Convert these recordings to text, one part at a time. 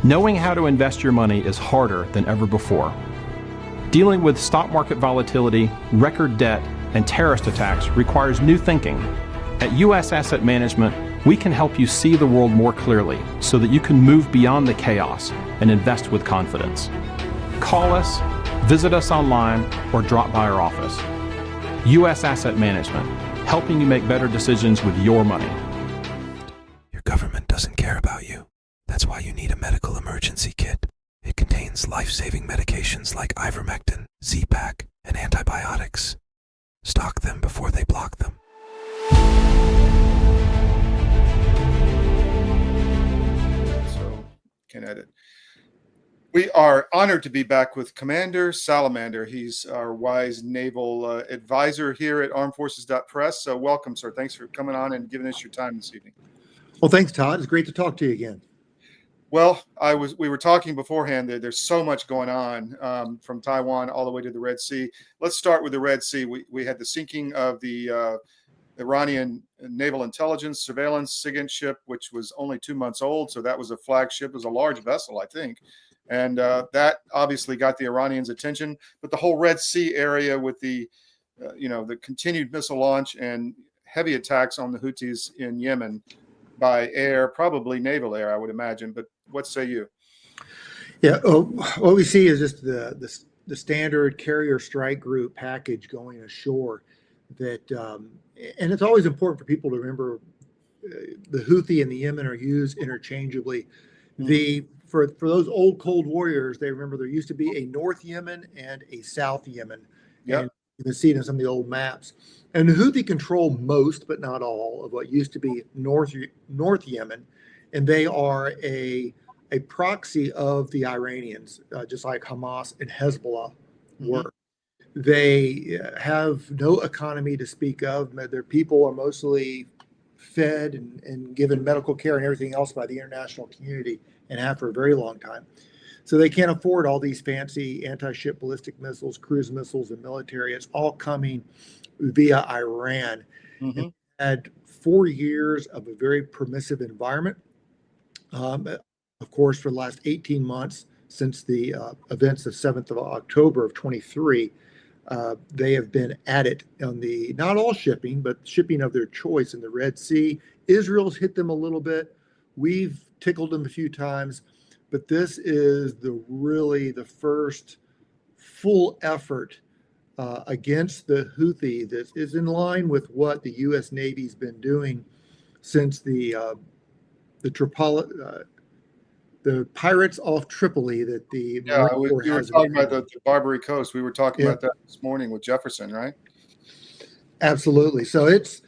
Knowing how to invest your money is harder than ever before. Dealing with stock market volatility, record debt, and terrorist attacks requires new thinking. At U.S. Asset Management, we can help you see the world more clearly so that you can move beyond the chaos and invest with confidence. Call us, visit us online, or drop by our office. U.S. Asset Management, helping you make better decisions with your money. Your government doesn't care about you. That's why you need a medical emergency kit. It contains life-saving medications like ivermectin, Z-Pak, and antibiotics. Stock them before they block them. So, can edit. We are honored to be back with Commander Salamander. He's our wise naval advisor here at armedforces.press. So welcome, sir. Thanks for coming on and giving us your time this evening. Well, thanks, Todd. It's great to talk to you again. Well, we were talking beforehand that there's so much going on from Taiwan all the way to the Red Sea. Let's start with the Red Sea. We had the sinking of the Iranian naval intelligence surveillance SIGINT ship, which was only 2 months old. So that was a flagship. It was a large vessel, I think. And that obviously got the Iranians' attention. But the whole Red Sea area with the continued missile launch and heavy attacks on the Houthis in Yemen by air, probably naval air, I would imagine. But what say you? Yeah, what we see is just the standard carrier strike group package going ashore. That and it's always important for people to remember the Houthi and the Yemen are used interchangeably. Mm-hmm. For those old Cold Warriors, they remember there used to be a North Yemen and a South Yemen. Yep. And you can see it in some of the old maps. And the Houthi control most, but not all, of what used to be North Yemen. And they are a proxy of the Iranians, just like Hamas and Hezbollah were. Mm-hmm. They have no economy to speak of. Their people are mostly fed and given medical care and everything else by the international community, and have for a very long time. So they can't afford all these fancy anti-ship ballistic missiles, cruise missiles, and military. It's all coming via Iran. Mm-hmm. And had 4 years of a very permissive environment. Of course, for the last 18 months, since the events of 7th of October of 23, they have been at it on the, not all shipping, but shipping of their choice in the Red Sea. Israel's hit them a little bit. We've tickled them a few times, but this is really the first full effort against the Houthi that is in line with what the U.S. Navy's been doing since the pirates off Tripoli that the Marine Corps you were talking about the Barbary Coast. We were talking about that this morning with Jefferson, right? Absolutely. So it's,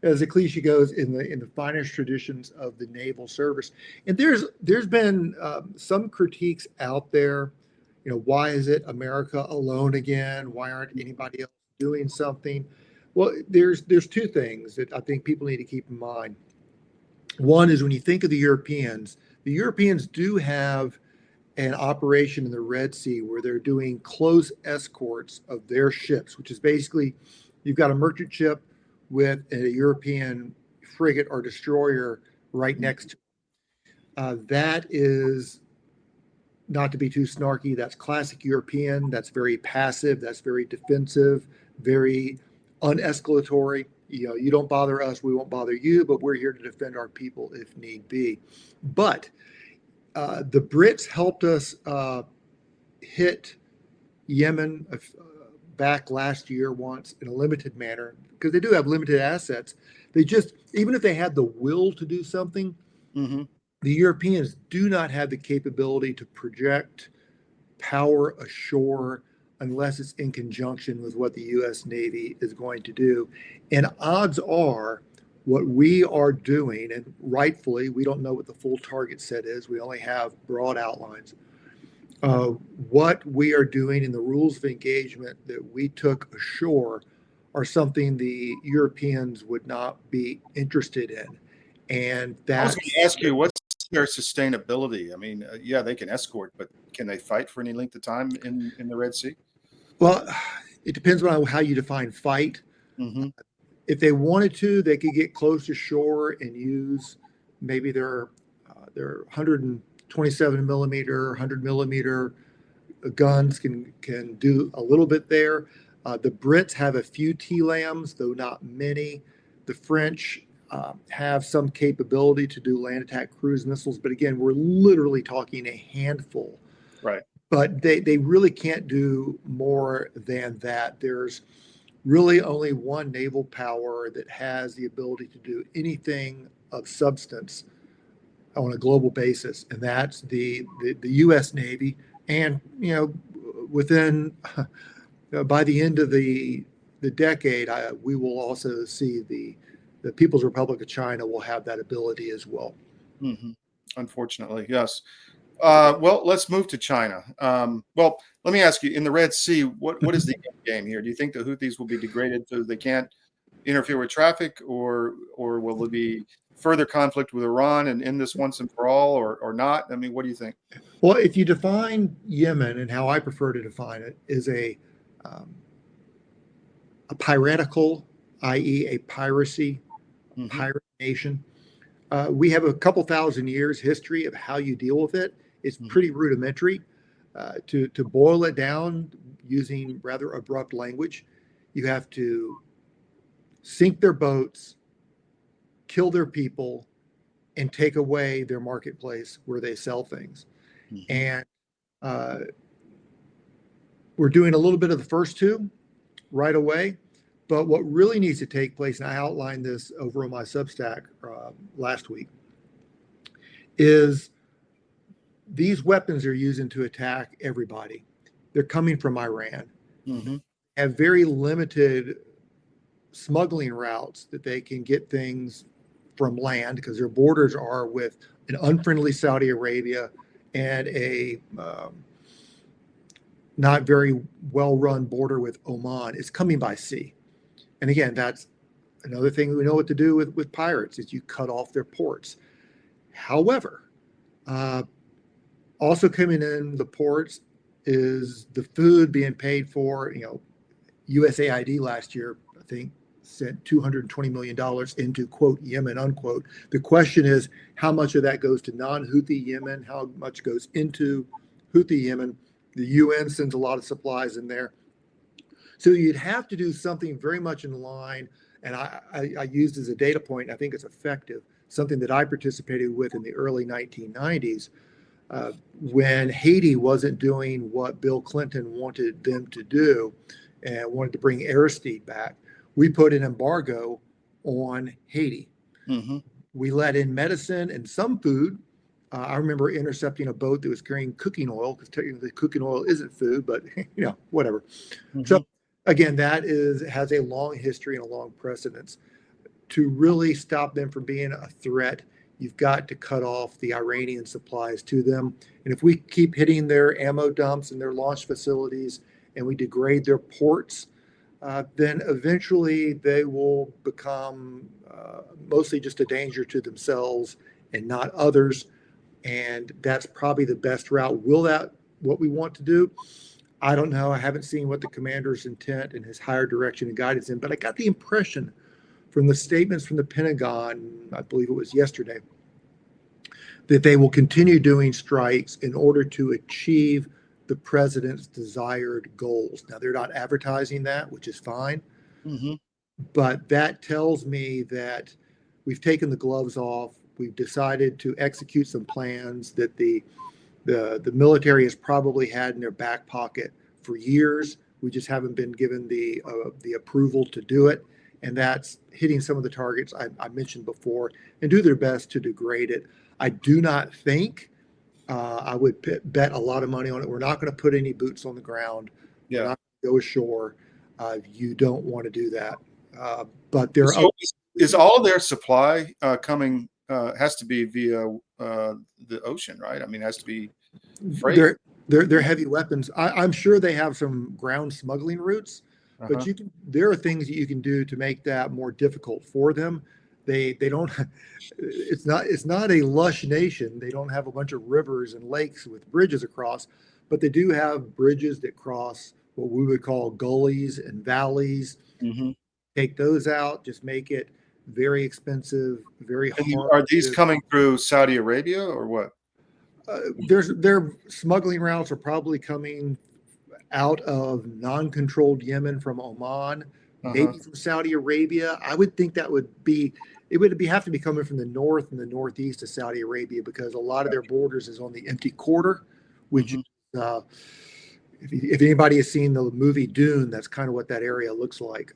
as the cliche goes, in the finest traditions of the naval service. And there's been some critiques out there. Why is it America alone again? Why aren't anybody else doing something? Well, there's two things that I think people need to keep in mind. One is when you think of the Europeans do have an operation in the Red Sea where they're doing close escorts of their ships, which is basically you've got a merchant ship with a European frigate or destroyer right next to it. That is, not to be too snarky, that's classic European. That's very passive. That's very defensive, very unescalatory. You don't bother us, we won't bother you, but we're here to defend our people if need be. But the Brits helped us hit Yemen back last year once in a limited manner, because they do have limited assets. They just, even if they had the will to do something, mm-hmm. the Europeans do not have the capability to project power ashore unless it's in conjunction with what the U.S. Navy is going to do. And odds are what we are doing, and rightfully, we don't know what the full target set is. We only have broad outlines. What we are doing in the rules of engagement that we took ashore are something the Europeans would not be interested in. And I was going to ask you, what's their sustainability? I mean, they can escort, but can they fight for any length of time in the Red Sea? Well, it depends on how you define fight. Mm-hmm. If they wanted to, they could get close to shore and use maybe their Their 127 millimeter, 100 millimeter guns can do a little bit there. The Brits have a few TLAMs, though not many. The French have some capability to do land attack cruise missiles, but again, we're literally talking a handful. Right. But they really can't do more than that. There's really only one naval power that has the ability to do anything of substance on a global basis, and that's the U.S. Navy. And within by the end of the decade, we will also see the People's Republic of China will have that ability as well. Mm-hmm. Unfortunately, yes. Well, let's move to China. Well, let me ask you: in the Red Sea, what is the end game here? Do you think the Houthis will be degraded so they can't interfere with traffic, or will there be further conflict with Iran and end this once and for all, or not? I mean, what do you think? Well, if you define Yemen, and how I prefer to define it, is a piratical, i.e., a piracy, pirate nation. We have a couple thousand years history of how you deal with it. It's pretty rudimentary. To boil it down using rather abrupt language, you have to sink their boats, kill their people, and take away their marketplace where they sell things. And we're doing a little bit of the first two right away. But what really needs to take place, and I outlined this over on my Substack last week, is these weapons are using to attack everybody. They're coming from Iran. Have very limited smuggling routes that they can get things from land, because their borders are with an unfriendly Saudi Arabia and a not very well-run border with Oman. It's coming by sea. And again, that's another thing we know what to do with pirates, is you cut off their ports. However, also coming in the ports is the food being paid for. USAID last year, I think, sent $220 million into, quote, Yemen, unquote. The question is, how much of that goes to non-Houthi Yemen? How much goes into Houthi Yemen? The UN sends a lot of supplies in there. So you'd have to do something very much in line, and I used as a data point, I think it's effective, something that I participated with in the early 1990s, when Haiti wasn't doing what Bill Clinton wanted them to do and wanted to bring Aristide back. We put an embargo on Haiti. We let in medicine and some food. I remember intercepting a boat that was carrying cooking oil, because technically cooking oil isn't food, but whatever. So again, that has a long history and a long precedence. To really stop them from being a threat, you've got to cut off the Iranian supplies to them. And if we keep hitting their ammo dumps and their launch facilities, and we degrade their ports, then eventually they will become mostly just a danger to themselves and not others. And that's probably the best route. Will that what we want to do? I don't know. I haven't seen what the commander's intent and his higher direction and guidance in, but I got the impression from the statements from the Pentagon, I believe it was yesterday, that they will continue doing strikes in order to achieve the president's desired goals. Now, they're not advertising that, which is fine, but that tells me that we've taken the gloves off. We've decided to execute some plans that the military has probably had in their back pocket for years. We just haven't been given the approval to do it. And that's hitting some of the targets I mentioned before, and do their best to degrade it. I do not think I would bet a lot of money on it. We're not going to put any boots on the ground. We're not going to go ashore. You don't want to do that. But there is all their supply coming has to be via the ocean, right? I mean, it has to be freight. They're heavy weapons. I'm sure they have some ground smuggling routes, but there are things that you can do to make that more difficult for them. They don't. It's not a lush nation. They don't have a bunch of rivers and lakes with bridges across, but they do have bridges that cross what we would call gullies and valleys. Take those out. Just make it very expensive, very And hard. are these coming through Saudi Arabia or what? Their smuggling routes are probably coming out of non-controlled Yemen from Oman, maybe from Saudi Arabia. I would think that would be have to be coming from the north and the northeast of Saudi Arabia, because a lot of their borders is on the empty quarter, which if anybody has seen the movie Dune, that's kind of what that area looks like.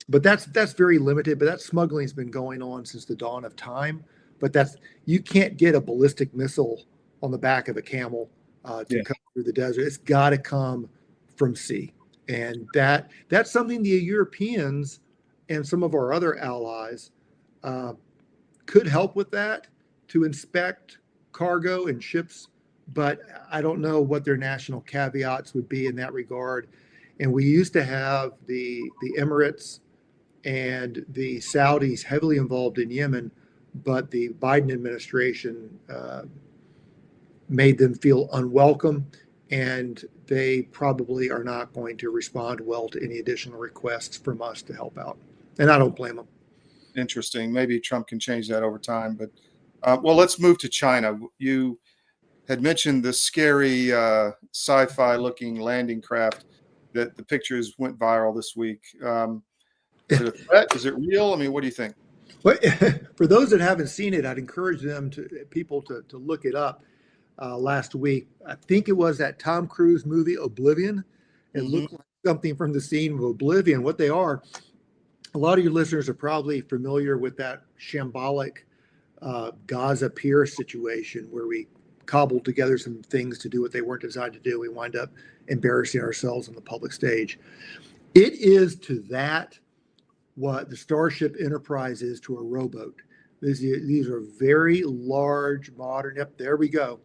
But that's very limited. But that smuggling has been going on since the dawn of time. But you can't get a ballistic missile on the back of a camel to come through the desert. It's got to come from sea, and that's something the Europeans and some of our other allies could help with, that to inspect cargo and ships. But I don't know what their national caveats would be in that regard. And we used to have the Emirates and the Saudis heavily involved in Yemen, but the Biden administration made them feel unwelcome, and they probably are not going to respond well to any additional requests from us to help out. And I don't blame them. Interesting. Maybe Trump can change that over time. But well, let's move to China. You had mentioned the scary sci-fi looking landing craft that the pictures went viral this week. Is it a threat? Is it real? I mean, what do you think? But for those that haven't seen it, I'd encourage people to look it up. Last week, I think it was that Tom Cruise movie Oblivion. It looked like something from the scene of Oblivion. What they are, a lot of your listeners are probably familiar with that shambolic Gaza Pier situation, where we cobbled together some things to do what they weren't designed to do. We wind up embarrassing ourselves on the public stage. It is to that what the Starship Enterprise is to a rowboat. These are very large, modern. Yep, there we go.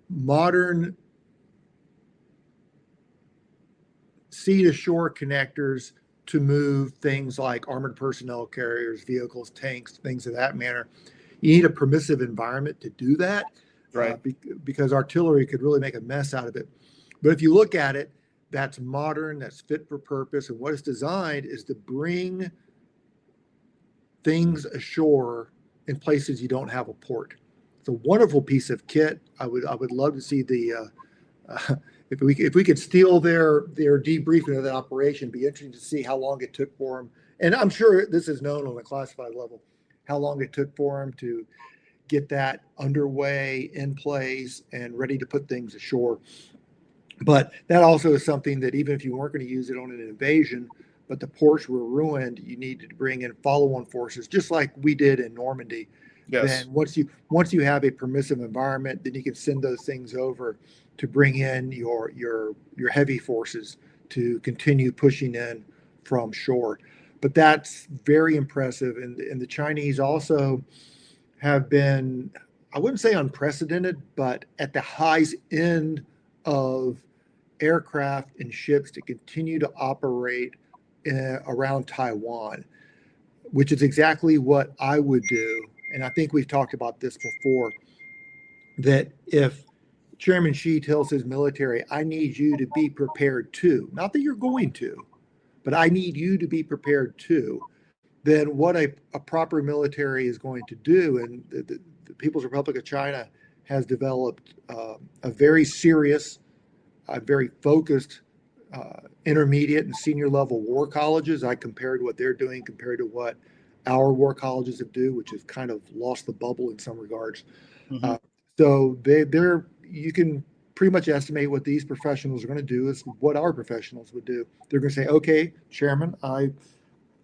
Modern sea-to-shore connectors to move things like armored personnel carriers, vehicles, tanks, things of that manner. You need a permissive environment to do that, right? Because artillery could really make a mess out of it. But if you look at it, that's modern, that's fit for purpose, and what it's designed is to bring things ashore in places you don't have a port. It's a wonderful piece of kit. I would love to see the if we could steal their debriefing of that operation. Be interesting to see how long it took for them. And I'm sure this is known on a classified level, how long it took for them to get that underway, in place, and ready to put things ashore. But that also is something that even if you weren't going to use it on an invasion, but the ports were ruined, you needed to bring in follow-on forces, just like we did in Normandy. Yes. Then once you have a permissive environment, then you can send those things over to bring in your heavy forces to continue pushing in from shore. But that's very impressive. And the Chinese also have been, I wouldn't say unprecedented, but at the highest end of aircraft and ships to continue to operate around Taiwan, which is exactly what I would do. And I think we've talked about this before, that if Chairman Xi tells his military, I need you to be prepared to, not that you're going to, but I need you to be prepared to, then what a proper military is going to do. And the People's Republic of China has developed a very serious, very focused intermediate and senior level war colleges. I compared what they're doing compared to what our war colleges have do, which has kind of lost the bubble in some regards. So you can pretty much estimate what these professionals are going to do is what our professionals would do. They're going to say, okay, Chairman, I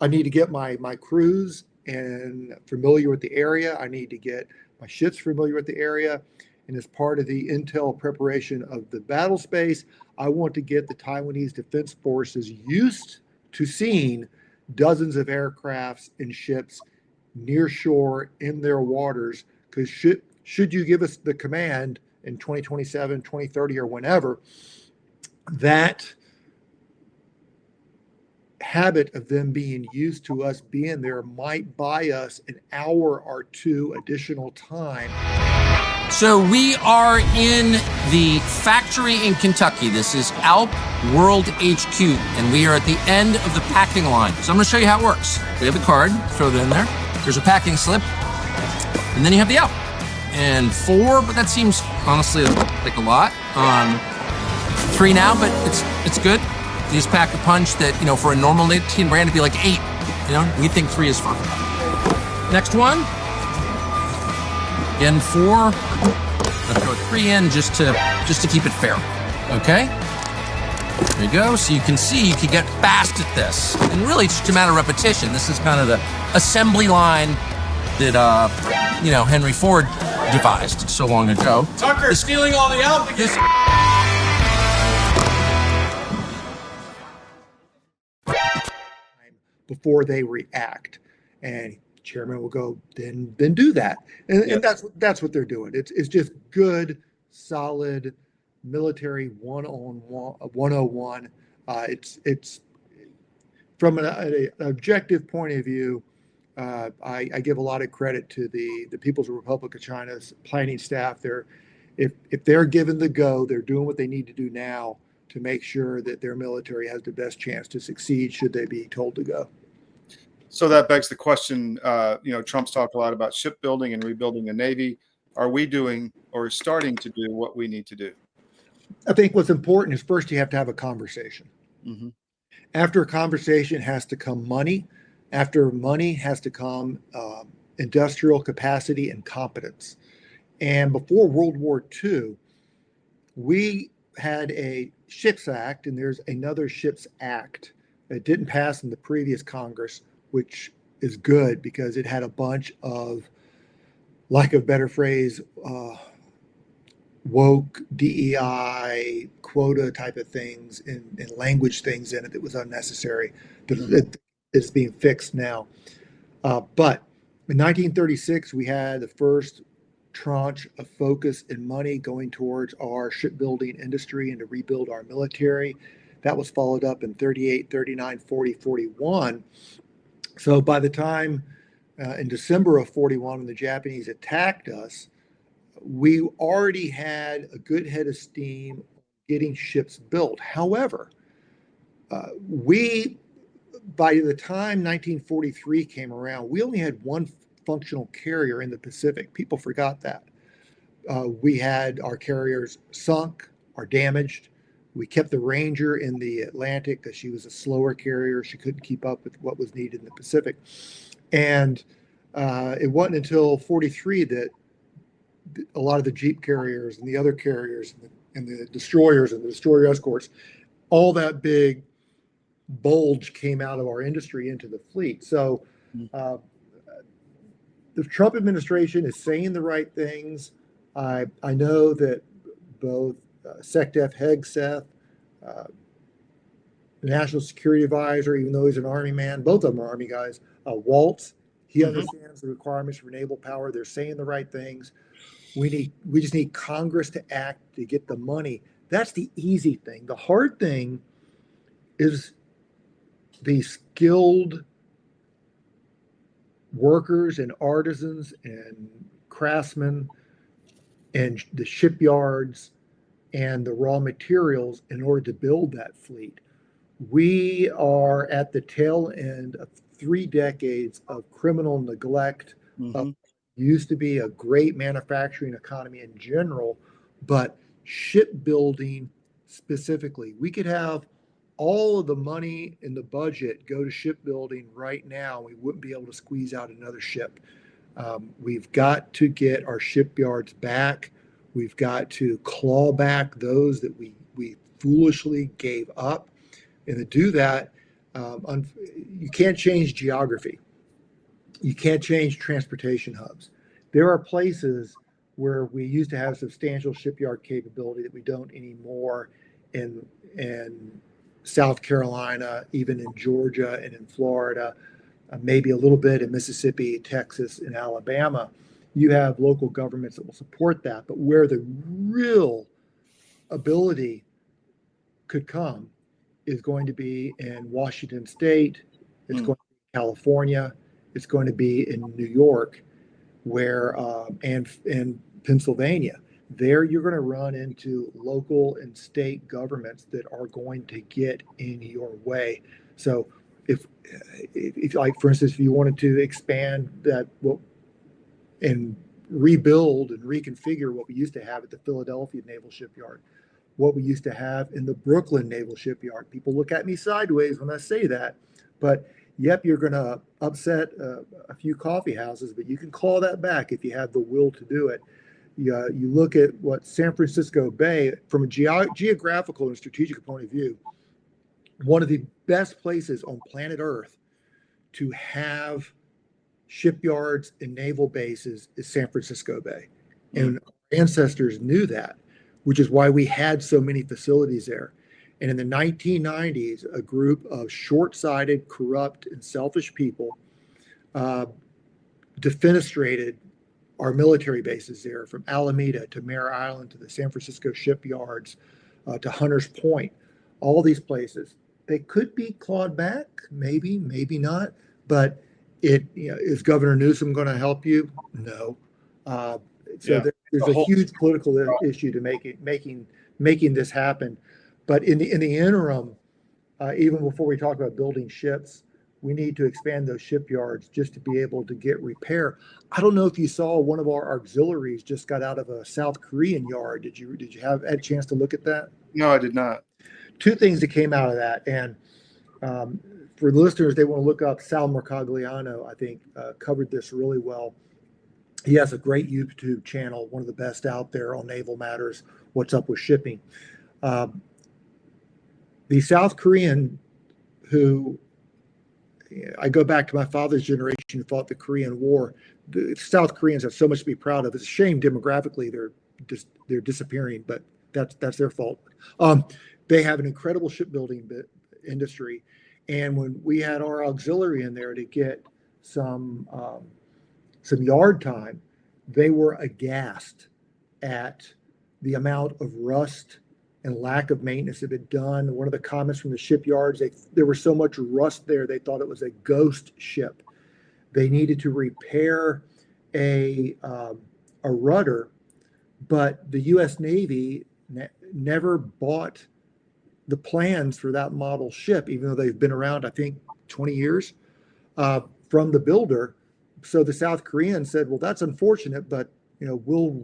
need to get my crews and familiar with the area. I need to get my ships familiar with the area. And as part of the intel preparation of the battle space, I want to get the Taiwanese Defense Forces used to seeing dozens of aircrafts and ships near shore in their waters. Because should you give us the command in 2027, 2030, or whenever, that habit of them being used to us being there might buy us an hour or two additional time So we are in the factory in Kentucky. This is Alp World HQ, and we are at the end of the packing line. So I'm going to show you how it works. We have the card, throw that in there. There's a packing slip, and then you have the Alp. And 4, but that seems honestly like a lot. 3 now, but it's good. You just pack a punch that, for a normal nicotine brand, it'd be like 8. We think 3 is fine. Next one. Again, 4. I'll throw 3 in just to keep it fair. Okay? There you go. So you can see you can get fast at this. And really, it's just a matter of repetition. This is kind of the assembly line that, Henry Ford devised so long ago. Tucker's stealing all the Alp again. Before they react, and chairman will go, then do that, and that's what they're doing. It's just good, solid military 101. It's from an objective point of view. I give a lot of credit to the People's Republic of China's planning staff. If they're given the go, they're doing what they need to do now to make sure that their military has the best chance to succeed should they be told to go. So that begs the question, Trump's talked a lot about shipbuilding and rebuilding the Navy. Are we doing or starting to do what we need to do? I think what's important is first you have to have a conversation. Mm-hmm. After a conversation has to come money. After money has to come industrial capacity and competence. And before World War II, we had a Ships Act, and there's another Ships Act that didn't pass in the previous Congress, which is good because it had a bunch of, lack of a better phrase, woke DEI quota type of things and language things in it that was unnecessary. That is being fixed now. But in 1936, we had the first tranche of focus and money going towards our shipbuilding industry and to rebuild our military. That was followed up in 38, 39, 40, 41. So by the time in December of 41, when the Japanese attacked us, we already had a good head of steam getting ships built. However, by the time 1943 came around, we only had one functional carrier in the Pacific. People forgot that. We had our carriers sunk or damaged. We kept the Ranger in the Atlantic because she was a slower carrier. She couldn't keep up with what was needed in the Pacific. And it wasn't until 43 that a lot of the Jeep carriers and the other carriers and the destroyers and the destroyer escorts, all that big bulge came out of our industry into the fleet. So the Trump administration is saying the right things. I know that both SecDef Hegseth, the National Security Advisor, even though he's an Army man, both of them are Army guys. Waltz, he understands the requirements for naval power. They're saying the right things. We just need Congress to act to get the money. That's the easy thing. The hard thing is the skilled workers and artisans and craftsmen and the shipyards and the raw materials in order to build that fleet. We are at the tail end of 3 decades of criminal neglect of used to be a great manufacturing economy in general, but shipbuilding specifically. We could have all of the money in the budget go to shipbuilding right now. We wouldn't be able to squeeze out another ship. We've got to get our shipyards back. We've got to claw back those that we foolishly gave up. And to do that, you can't change geography. You can't change transportation hubs. There are places where we used to have substantial shipyard capability that we don't anymore in South Carolina, even in Georgia and in Florida, maybe a little bit in Mississippi, Texas, and Alabama. You have local governments that will support that. But where the real ability could come is going to be in Washington State. It's going to be in California. It's going to be in New York, where and Pennsylvania. There, you're going to run into local and state governments that are going to get in your way. So, if like for instance, if you wanted to expand that, well, and rebuild and reconfigure what we used to have at the Philadelphia Naval Shipyard, what we used to have in the Brooklyn Naval Shipyard. People look at me sideways when I say that, but yep, you're going to upset a few coffee houses, but you can claw that back if you have the will to do it. You look at what San Francisco Bay, from a geographical and strategic point of view, one of the best places on planet Earth to have shipyards and naval bases is San Francisco Bay. And our ancestors knew that, which is why we had so many facilities there. And in the 1990s, a group of short-sighted, corrupt, and selfish people defenestrated our military bases there, from Alameda to Mare Island to the San Francisco shipyards to Hunters Point, all these places. They could be clawed back, maybe, maybe not. But is Governor Newsom going to help you? No. There's a huge political issue to making this happen. But in the interim, even before we talk about building ships, we need to expand those shipyards just to be able to get repair. I don't know if you saw, one of our auxiliaries just got out of a South Korean yard. Did you have a chance to look at that? No, I did not. Two things that came out of that, and for the listeners, they want to look up Sal Mercogliano. I think covered this really well. He has a great YouTube channel, one of the best out there on naval matters. What's up with shipping? The South Korean, who I go back to my father's generation, who fought the Korean War. The South Koreans have so much to be proud of. It's a shame demographically they're disappearing, but that's their fault. They have an incredible shipbuilding industry, and when we had our auxiliary in there to get some yard time, they were aghast at the amount of rust and lack of maintenance that had been done. One of the comments from the shipyards, there was so much rust there, they thought it was a ghost ship. They needed to repair a rudder, but the U.S. Navy never bought the plans for that model ship, even though they've been around, I think, 20 years from the builder. So the South Koreans said, well, that's unfortunate, but we'll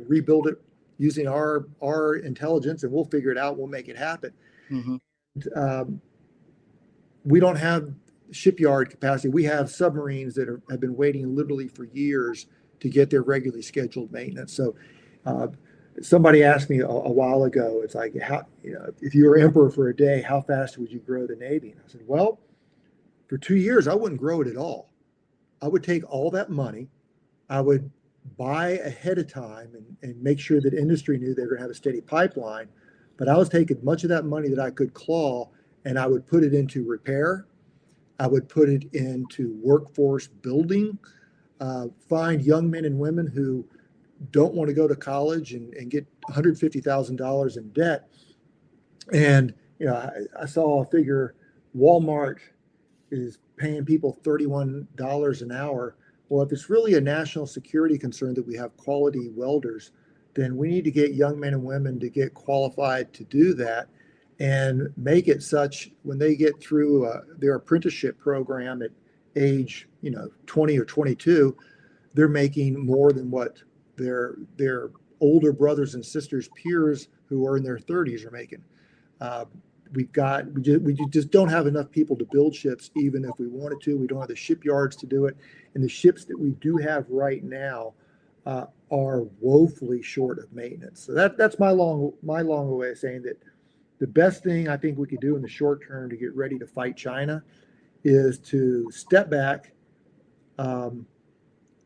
rebuild it using our intelligence, and we'll figure it out. We'll make it happen. Mm-hmm. We don't have shipyard capacity. We have submarines that have been waiting literally for years to get their regularly scheduled maintenance. So somebody asked me a while ago, it's like, if you were emperor for a day, how fast would you grow the Navy? And I said, well, for 2 years, I wouldn't grow it at all. I would take all that money, I would buy ahead of time and make sure that industry knew they were going to have a steady pipeline. But I was taking much of that money that I could claw, and I would put it into repair. I would put it into workforce building, find young men and women who don't want to go to college and get $150,000 in debt. And I saw a figure, Walmart is paying people $31 an hour. Well, if it's really a national security concern that we have quality welders, then we need to get young men and women to get qualified to do that and make it such when they get through their apprenticeship program at age 20 or 22, they're making more than what their older brothers and sisters, peers who are in their 30s are making. We just don't have enough people to build ships, even if we wanted to. We don't have the shipyards to do it. And the ships that we do have right now are woefully short of maintenance. So that's my long way of saying that the best thing I think we could do in the short term to get ready to fight China is to step back,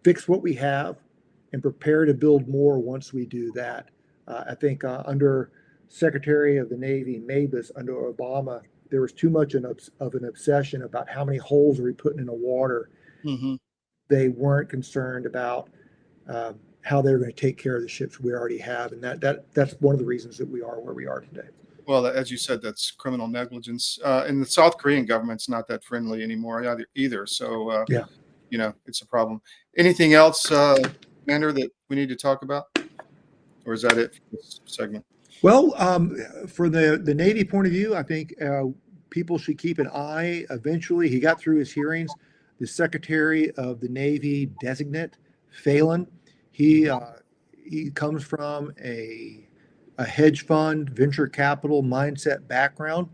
fix what we have, and prepare to build more once we do that. I think under Secretary of the Navy Mabus under Obama, there was too much of an obsession about how many holes are we putting in the water. Mm-hmm. They weren't concerned about how they're going to take care of the ships we already have, and that's one of the reasons that we are where we are today. Well, as you said, that's criminal negligence, and the South Korean government's not that friendly anymore either. So, it's a problem. Anything else, Mr. Commander, that we need to talk about? Or is that it for this segment? Well, for the Navy point of view, I think people should keep an eye. Eventually, he got through his hearings. The Secretary of the Navy designate, Phelan, he comes from a hedge fund, venture capital mindset background.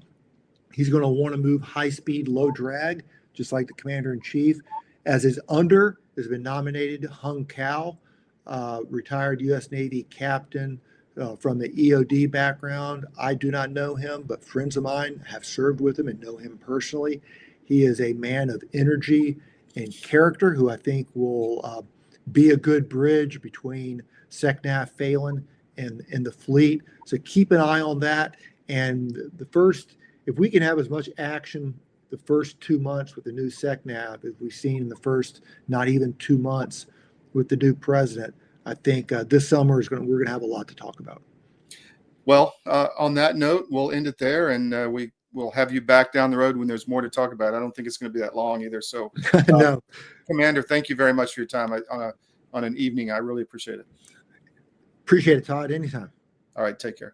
He's going to want to move high speed, low drag, just like the commander in chief. As his under has been nominated, Hung Cao, retired U.S. Navy captain from the EOD background. I do not know him, but friends of mine have served with him and know him personally. He is a man of energy and character who I think will be a good bridge between SecNav Phelan and the fleet. So keep an eye on that. And if we can have as much action the first 2 months with the new SecNav as we've seen in the first not even 2 months with the new president, I think this summer we're going to have a lot to talk about. Well, on that note, we'll end it there, and we will have you back down the road when there's more to talk about. I don't think it's going to be that long either. So, No, Commander, thank you very much for your time on an evening. I really appreciate it. appreciate it, Todd. Anytime. All right, take care.